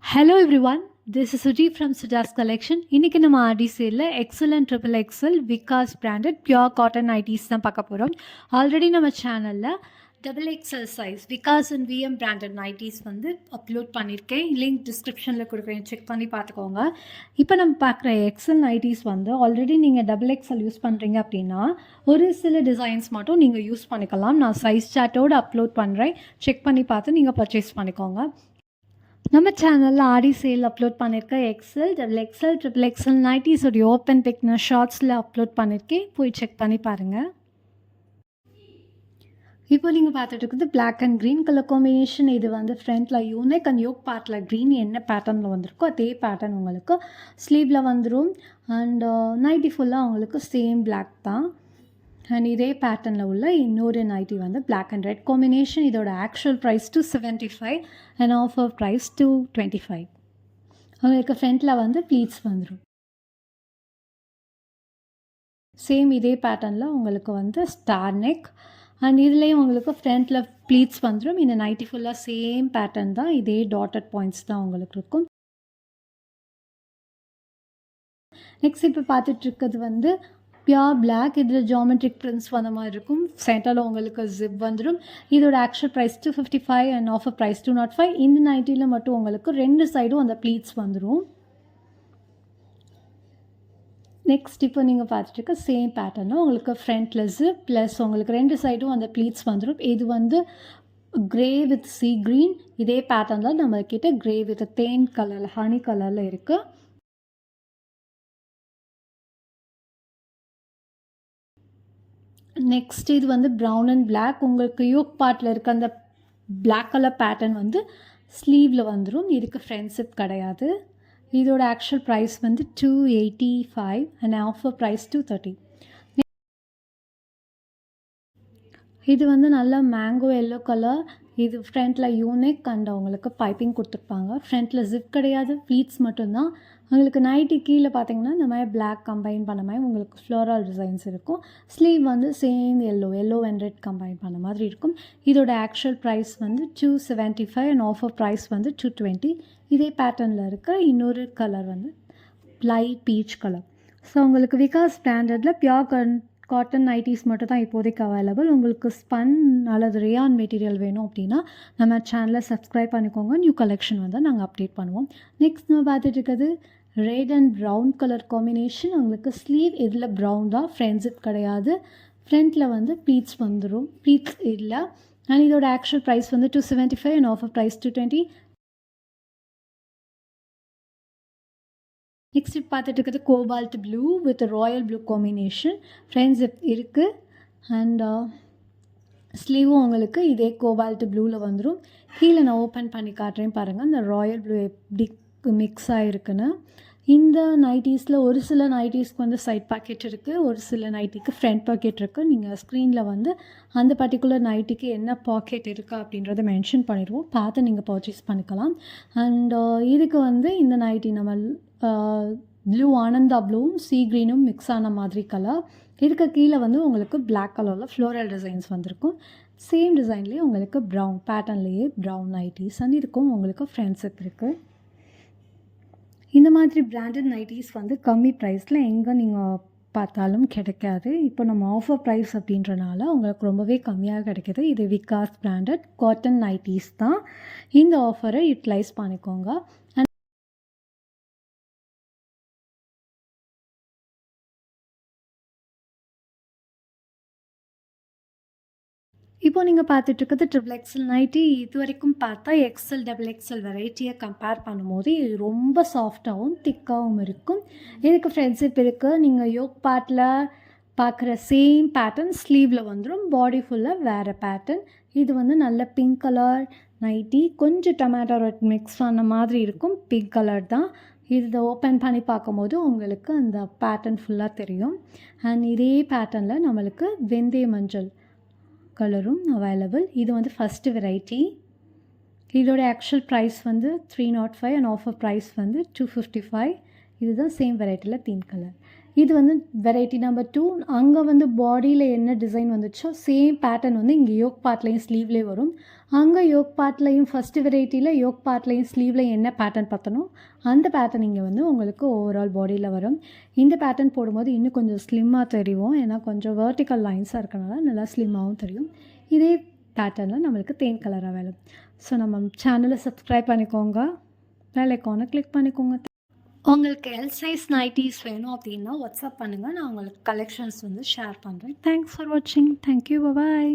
Hello everyone, this is Suji from Suja's collection. இன்னைக்கு நம்ம ஆடி சேலில் XL and triple XL Vikas branded pure cotton nighties தான் பார்க்க போகிறோம். ஆல்ரெடி நம்ம சேனலில் double XL size Vikas and VM branded nighties வந்து அப்லோட் பண்ணியிருக்கேன். லிங்க் டிஸ்கிரிப்ஷனில் கொடுக்குறேன், செக் பண்ணி பார்த்துக்கோங்க. இப்போ நம்ம பார்க்குற எக்ஸல் நைட்டிஸ் வந்து ஆல்ரெடி நீங்கள் டபுள் எக்ஸல் யூஸ் பண்ணுறீங்க அப்படின்னா ஒரு சில டிசைன்ஸ் மட்டும் நீங்கள் யூஸ் பண்ணிக்கலாம். நான் சைஸ் சார்ட்டோடு அப்லோட் பண்ணுறேன், செக் பண்ணி பார்த்து நீங்கள் பர்ச்சேஸ் பண்ணிக்கோங்க. நம்ம சேனலில் ஆடி சேல் அப்லோட் பண்ணியிருக்க XL, double XL, triple XL நைட்டிஸோடைய ஓப்பன் பிக் நான் ஷார்ட்ஸில் அப்லோட் பண்ணியிருக்கேன், போய் செக் பண்ணி பாருங்கள். இப்போ நீங்கள் பார்த்துட்டு இருக்குது black and green colour combination. இது வந்து ஃப்ரண்ட்டில் யூனிக் அண்ட் யோக் பார்ட்டில் க்ரீன் என்ன பேட்டர்னில் வந்திருக்கோ அதே பேட்டர்ன் உங்களுக்கு ஸ்லீவில் வந்துடும். அண்ட் நைட்டி ஃபுல்லாக உங்களுக்கு சேம் பிளாக் தான். அண்ட் இதே பேட்டர்னில் உள்ள இன்னொரு நைட்டி வந்து பிளாக் அண்ட் ரெட் காம்பினேஷன். இதோட actual price 275 and offer price 225. உங்களுக்கு ஃப்ரண்ட்டில் வந்து ப்ளீட்ஸ் வந்துடும். சேம் இதே பேட்டர்னில் உங்களுக்கு வந்து ஸ்டார் நெக் அண்ட் இதுலேயும் உங்களுக்கு ஃப்ரண்ட்டில் ப்ளீட்ஸ் வந்துடும். இந்த நைட்டி ஃபுல்லாக சேம் பேட்டர்ன் தான், இதே டாட்டட் பாயிண்ட்ஸ் தான் உங்களுக்கு இருக்கும். நெக்ஸ்ட் இப்போ பார்த்துட்ருக்கிறது வந்து பியோர் பிளாக். இதில் ஜாமெட்ரிக் பிரிண்ட்ஸ் வந்த மாதிரி இருக்கும். சென்டரில் உங்களுக்கு ஜிப் வந்துடும். இதோட actual price 255 and offer price 205. இந்த நைட்டியில் மட்டும் உங்களுக்கு ரெண்டு சைடும் அந்த ப்ளீட்ஸ் வந்துடும். நெக்ஸ்ட் இப்போ நீங்கள் பார்த்துட்டு சேம் பேட்டர்னில் உங்களுக்கு ஃப்ரண்ட்டில் ஜிப் ப்ளஸ் உங்களுக்கு ரெண்டு சைடும் அந்த ப்ளீட்ஸ் வந்துடும். இது வந்து க்ரே வித் சி க்ரீன். இதே பேட்டர்னில் நம்மக்கிட்ட க்ரே வித் தேன் கலரில் ஹனி கலரில் இருக்குது. நெக்ஸ்ட் இது வந்து ப்ரௌன் அண்ட் பிளாக். உங்களுக்கு யோக் பார்ட்டில் இருக்க அந்த பிளாக் கலர் பேட்டர்ன் வந்து ஸ்லீவில் வந்துடும். இதுக்கு ஃப்ரண்ட் ஜிப் கிடையாது. இதோட ஆக்சுவல் ப்ரைஸ் வந்து 285 அண்ட் ஆஃபர் ப்ரைஸ் 230. இது வந்து நல்லா மேங்கோ எல்லோ கலர். இது ஃப்ரண்ட்டில் யூனிக் அண்ட் அவங்களுக்கு பைப்பிங் கொடுத்துருப்பாங்க. ஃப்ரண்ட்டில் ஜிப் கிடையாது, ப்ளீட்ஸ் மட்டும்தான். உங்களுக்கு நைட்டி கீழே பார்த்தீங்கன்னா இந்த மாதிரி பிளாக் கம்பைன் பண்ண மாதிரி உங்களுக்கு ஃப்ளோரல் டிசைன்ஸ் இருக்கும். ஸ்லீவ் வந்து same yellow and red combine பண்ண மாதிரி இருக்கும். இதோட ஆக்சுவல் ப்ரைஸ் வந்து 275 அண்ட் ஆஃபர் ப்ரைஸ் வந்து 220. இதே பேட்டர்னில் இருக்க இன்னொரு கலர் வந்து லைட் பீச் கலர். ஸோ உங்களுக்கு விகாஸ் பிராண்டடில் பியோர் காட்டன் நைட்டிஸ் மட்டும் தான் இப்போதைக்கு அவைலபிள். உங்களுக்கு ஸ்பன் அல்லது ரேயான் மெட்டீரியல் வேணும் அப்படின்னா நம்ம சேனலை சப்ஸ்கிரைப் பண்ணிக்கோங்க. நியூ கலெக்ஷன் வந்து நாங்கள் அப்டேட் பண்ணுவோம். நெக்ஸ்ட் நம்ம பார்த்துட்டு இருக்கிறது red and brown colour combination. உங்களுக்கு ஸ்லீவ் இதில் ப்ரௌன் தான், ஃப்ரண்ட் ஜிப் கிடையாது. ஃப்ரண்ட்டில் வந்து ப்ளீட்ஸ் வந்துடும், ப்ளீட்ஸ் இல்லை. அண்ட் இதோட ஆக்சுவல் ப்ரைஸ் வந்து 275 அண்ட் ஆஃபர் ப்ரைஸ் 220. நெக்ஸ்ட் பார்த்துட்டு இருக்கிறது cobalt blue with Royal blue combination. Front zip இருக்குது அண்ட் ஸ்லீவும் உங்களுக்கு இதே கோபால்ட் ப்ளூவில் வந்துடும். கீழே நான் ஓப்பன் பண்ணி காட்டுறேன் பாருங்கள், இந்த ராயல் ப்ளூ எப்படி மிக்ஸ் ஆகிருக்குன்னு. இந்த நைட்டிஸில் ஒரு சில நைட்டிஸ்க்கு வந்து சைட் பாக்கெட் இருக்குது, ஒரு சில நைட்டிக்கு ஃப்ரண்ட் பாக்கெட் இருக்குது. நீங்கள் ஸ்க்ரீனில் வந்து அந்த பர்டிகுலர் நைட்டிக்கு என்ன பாக்கெட் இருக்கா அப்படின்றத மென்ஷன் பண்ணிடுவோம், பார்த்து நீங்கள் பர்ச்சேஸ் பண்ணிக்கலாம். அண்ட் இதுக்கு வந்து இந்த நைட்டி நம்ம ப்ளூ ஆனந்தா ப்ளூவும் சி க்ரீனும் மிக்ஸ் ஆன மாதிரி கலர். இதுக்கு கீழே வந்து உங்களுக்கு பிளாக் கலரில் ஃப்ளோரல் டிசைன்ஸ் வந்திருக்கும். சேம் டிசைன்லேயே உங்களுக்கு ப்ரௌன் பேட்டர்ன்லேயே ப்ரௌன் நைட்டிஸ் அண்ட் இருக்கும். உங்களுக்கு ஃப்ரண்ட் ஜிப் இருக்குது. இந்த மாதிரி பிராண்டட் நைட்டிஸ் வந்து கம்மி ப்ரைஸில் எங்கே நீங்கள் பார்த்தாலும் கிடைக்காது. இப்போ நம்ம ஆஃபர் ப்ரைஸ் அப்படின்றனால உங்களுக்கு ரொம்பவே கம்மியாக கிடைக்கிது. இது விகாஸ் பிராண்டட் காட்டன் நைட்டிஸ் தான். இந்த ஆஃபரை யூட்டிலைஸ் பண்ணிக்கோங்க. இப்போ நீங்கள் பார்த்துட்ருக்கிறது ட்ரிபிள் எக்ஸல் நைட்டி. இது வரைக்கும் பார்த்தா எக்ஸல் டபுள் எக்ஸல் வெரைட்டியை கம்பேர் பண்ணும்போது இது ரொம்ப சாஃப்டாகவும் திக்காகவும் இருக்கும். இதுக்கு ஃப்ரண்ட் ஜிப் இருக்குது. நீங்கள் யோக் பார்ட்டில் பார்க்குற சேம் பேட்டர்ன் ஸ்லீவில் வந்துடும். பாடி ஃபுல்லாக வேறு பேட்டர்ன். இது வந்து நல்ல பிங்க் கலர் நைட்டி, கொஞ்சம் டொமேட்டோ ரெட் மிக்ஸ் ஆன மாதிரி இருக்கும். பிங்க் கலர் தான். இதை ஓப்பன் பண்ணி பார்க்கும்போது உங்களுக்கு அந்த பேட்டர்ன் ஃபுல்லாக தெரியும். அண்ட் இதே பேட்டர்னில் நம்மளுக்கு வெந்தய மஞ்சள் கலரும் அவைலபிள். இது வந்து ஃபஸ்ட்டு வெரைட்டி. இதோட ஆக்சுவல் ப்ரைஸ் வந்து 305 அண்ட் ஆஃபர் ப்ரைஸ் வந்து 255. இதுதான் சேம் வெரைட்டியில் தீம் கலர். இது வந்து வெரைட்டி நம்பர் 2. அங்கே வந்து பாடியில் என்ன டிசைன் வந்துச்சோ சேம் பேட்டர்ன் வந்து இங்கே யோக் பார்ட்லேயும் ஸ்லீவ்லேயும் வரும். அங்கே யோக் பார்ட்லேயும் ஃபஸ்ட்டு வெரைட்டியில் யோக் பார்ட்லேயும் ஸ்லீவ்லேயும் என்ன பேட்டர்ன் பார்த்தனோ அந்த பேட்டர்ன் இங்கே வந்து உங்களுக்கு ஓவரால் பாடியில் வரும். இந்த பேட்டர்ன் போடும்போது இன்னும் கொஞ்சம் ஸ்லிம்மாக தெரியும். ஏன்னா கொஞ்சம் வெர்டிக்கல் லைன்ஸாக இருக்கனால நல்லா ஸ்லிம்மாகவும் தெரியும். இதே பேட்டர்னில் நம்மளுக்கு தேன் கலராக வேணும். ஸோ நம்ம சேனலை சப்ஸ்கிரைப் பண்ணிக்கோங்க, பெல் ஐக்கானை கிளிக் பண்ணிக்கோங்க. உங்களுக்கு எல் சைஸ் நைட்டிஸ் வேணும் அப்படின்னா வாட்ஸ்அப் பண்ணுங்கள், நான் உங்களுக்கு கலெக்ஷன்ஸ் வந்து ஷேர் பண்ணுறேன். தேங்க்ஸ் ஃபார் வாட்சிங். தேங்க்யூ, பாய்.